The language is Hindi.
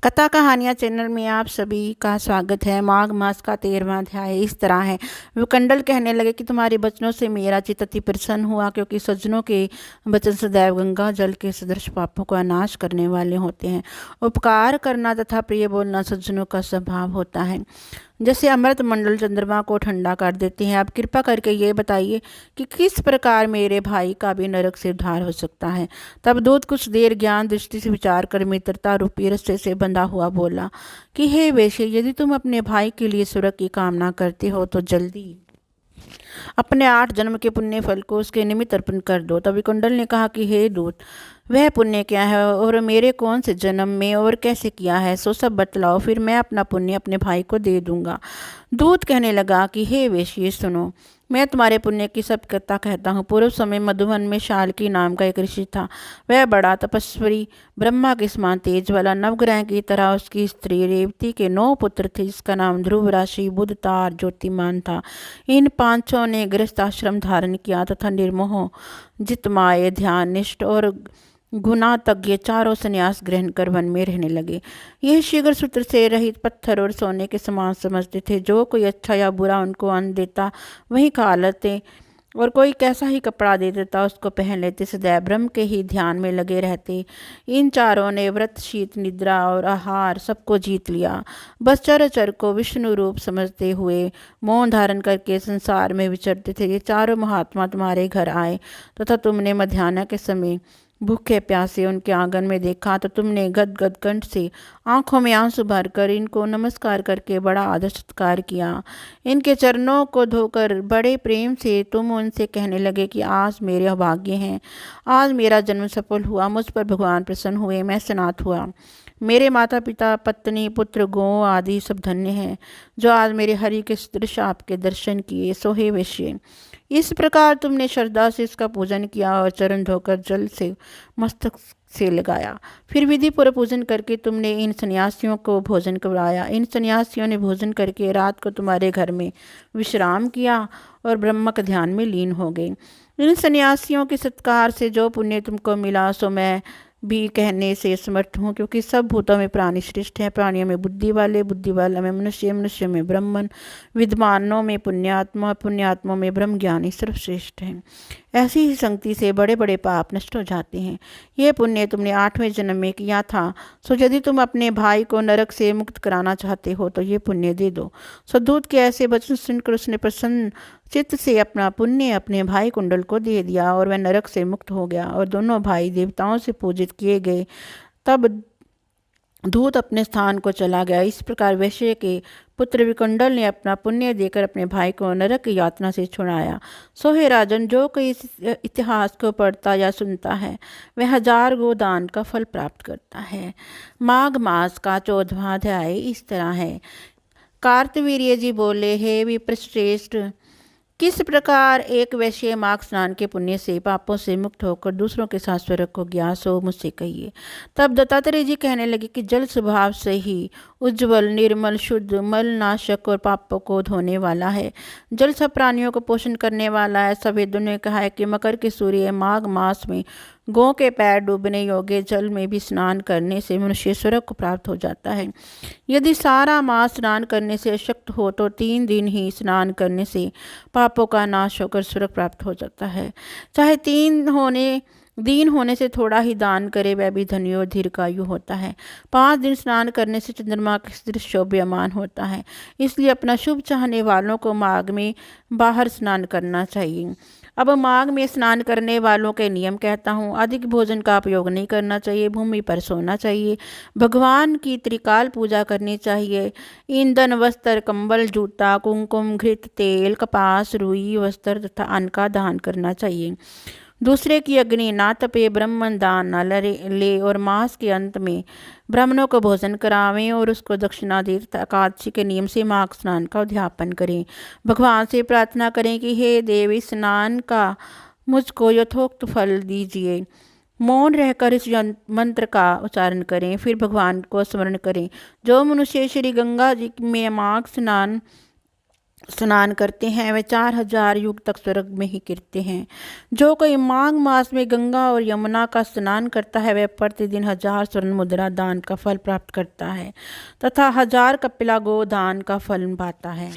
कथा कहानियाँ चैनल में आप सभी का स्वागत है। माघ मास का 13वां अध्याय इस तरह है। विकंडल कहने लगे कि तुम्हारे वचनों से मेरा चित्त अति प्रसन्न हुआ, क्योंकि सज्जनों के वचन सदैव गंगा जल के सदृश पापों का नाश करने वाले होते हैं। उपकार करना तथा प्रिय बोलना सज्जनों का स्वभाव होता है, जैसे अमृत मंडल चंद्रमा को ठंडा कर देते हैं। अब कृपा करके ये बताइए कि किस प्रकार मेरे भाई का भी नरक से उद्धार हो सकता है। तब दूत कुछ देर ज्ञान दृष्टि से विचार कर मित्रता रूपी रस्से से बंधा हुआ बोला कि हे वेश्य, यदि तुम अपने भाई के लिए स्वर्ग की कामना करते हो तो जल्दी अपने 8 जन्म के पुण्य फल को उसके निमित्त अर्पण कर दो। तब विकुंडल ने कहा कि हे दूत, वह पुण्य क्या है और मेरे कौन से जन्म में और कैसे किया है, सो सब बतलाओ, फिर मैं अपना पुण्य अपने भाई को दे दूंगा। दूत कहने लगा कि हे वेश्ये, सुनो, मैं तुम्हारे पुण्य की सब कथा कहता हूँ। पूर्व समय मधुवन में शाल्की नाम का एक ऋषि था। वह बड़ा तपस्वी, ब्रह्मा के समान तेज वाला, नवग्रह की तरह उसकी स्त्री रेवती के 9 पुत्र थे, जिसका नाम ध्रुव, राशि, बुध, तार, ज्योतिमान था। इन 5 ने गृहस्थ आश्रम धारण किया तथा निर्मोह, जितमाय, ध्यान निष्ठ और गुणातज्ञ चारों संन्यास ग्रहण कर वन में रहने लगे। यह शीघ्र सूत्र से रहित पत्थर और सोने के समान समझते थे। जो कोई अच्छा या बुरा उनको अन्न देता वही खा लेते, और कोई कैसा ही कपड़ा दे देता उसको पहन लेते। सदैव ब्रह्म के ही ध्यान में लगे रहते। इन चारों ने व्रत, शीत, निद्रा और आहार सबको जीत लिया। बस चर को विष्णु रूप समझते हुए मौन धारण करके संसार में विचरते थे। ये चारों महात्मा तुम्हारे घर आए तथा तुमने मध्याह्न के समय भूखे प्यासे उनके आंगन में देखा, तो तुमने गदगद कंठ से आंखों में आंसू भरकर इनको नमस्कार करके बड़ा आदर सत्कार किया। इनके चरणों को धोकर बड़े प्रेम से तुम उनसे कहने लगे कि आज मेरे अभाग्य हैं, आज मेरा जन्म सफल हुआ, मुझ पर भगवान प्रसन्न हुए, मैं सनाथ हुआ। मेरे माता पिता, पत्नी, पुत्र, गौ आदि सब धन्य हैं, जो आज मेरे हरि के सदृश आपके दर्शन किए। सो हे वेश्ये, इस प्रकार तुमने श्रद्धा से इसका पूजन किया और चरण धोकर जल से मस्तक से लगाया। फिर विधि पूर्वक पूजन करके तुमने इन सन्यासियों को भोजन करवाया। इन सन्यासियों ने भोजन करके रात को तुम्हारे घर में विश्राम किया और ब्रह्मक ध्यान में लीन हो गए। इन सन्यासियों के सत्कार से जो पुण्य तुमको मिला सो मैं भी कहने से समर्थ हूँ, क्योंकि सब भूतों में प्राणी श्रेष्ठ हैं। प्राणियों में बुद्धि वाले, बुद्धि वाला में मनुष्य, मनुष्य में ब्राह्मण, विद्वानों में पुण्यात्मा, पुण्यात्मा में ब्रह्म ज्ञानी सर्वश्रेष्ठ हैं। ऐसी ही संगति से बड़े बड़े पाप नष्ट हो जाते हैं। ये पुण्य तुमने 8वें जन्म में किया था, सो यदि तुम अपने भाई को नरक से मुक्त कराना चाहते हो तो ये पुण्य दे दो। सो दूत के ऐसे वचन सुनकर उसने प्रसन्न चित्त से अपना पुण्य अपने भाई कुंडल को दे दिया और वह नरक से मुक्त हो गया और दोनों भाई देवताओं से पूजित किए गए। तब दूत अपने स्थान को चला गया। इस प्रकार वैश्य के पुत्र विकुंडल ने अपना पुण्य देकर अपने भाई को नरक की यातना से छुड़ाया। सो हे राजन, जो कोई इस इतिहास को पढ़ता या सुनता है वह 1000 गोदान का फल प्राप्त करता है। माघ मास का 14वां अध्याय इस तरह है। कार्तवीर्य जी बोले, हे विप्रश्रेष्ठ, किस प्रकार एक वैश्य माघ स्नान के पुण्य से पापों से मुक्त होकर दूसरों के साथ स्वर्ग को गया, सो मुझसे कहिए। तब दत्तात्रेय जी कहने लगे कि जल स्वभाव से ही उज्ज्वल, निर्मल, शुद्ध, मल नाशक और पापों को धोने वाला है। जल सब प्राणियों को पोषण करने वाला है। सब वेदों ने कहा है कि मकर के सूर्य माघ मास में गौ के पैर डूबने योग्य जल में भी स्नान करने से मनुष्य स्वर्ग को प्राप्त हो जाता है। यदि सारा मास स्नान करने से अशक्त हो तो 3 दिन ही स्नान करने से पापों का नाश होकर स्वर्ग प्राप्त हो जाता है। चाहे 3 दिन होने से थोड़ा ही दान करे, वह भी धनी और दीर्घायु होता है। 5 दिन स्नान करने से चंद्रमा के सदृश शोभ्यमान होता है। इसलिए अपना शुभ चाहने वालों को माघ में बाहर स्नान करना चाहिए। अब माघ में स्नान करने वालों के नियम कहता हूँ। अधिक भोजन का उपयोग नहीं करना चाहिए। भूमि पर सोना चाहिए। भगवान की त्रिकाल पूजा करनी चाहिए। ईंधन, वस्त्र, कंबल, जूता, कुमकुम, घृत, तेल, कपास, रुई, वस्त्र तथा अन्न का दान करना चाहिए। दूसरे की अग्नि ना तपे, ब्राह्मण दान न ले और मास के अंत में ब्राह्मणों को भोजन करावें और उसको दक्षिणा दे तथा एकादशी के नियम से माघ स्नान का उद्यापन करें। भगवान से प्रार्थना करें कि हे देव, इस स्नान का मुझको यथोक्त फल दीजिए। मौन रहकर इस मंत्र का उच्चारण करें, फिर भगवान को स्मरण करें। जो मनुष्य श्री गंगा जी में माघ स्नान स्नान करते हैं वे 4000 युग तक स्वर्ग में ही गिरते हैं। जो कोई माघ मास में गंगा और यमुना का स्नान करता है वह प्रतिदिन 1000 स्वर्ण मुद्रा दान का फल प्राप्त करता है तथा 1000 कपिला गो दान का फल पाता है।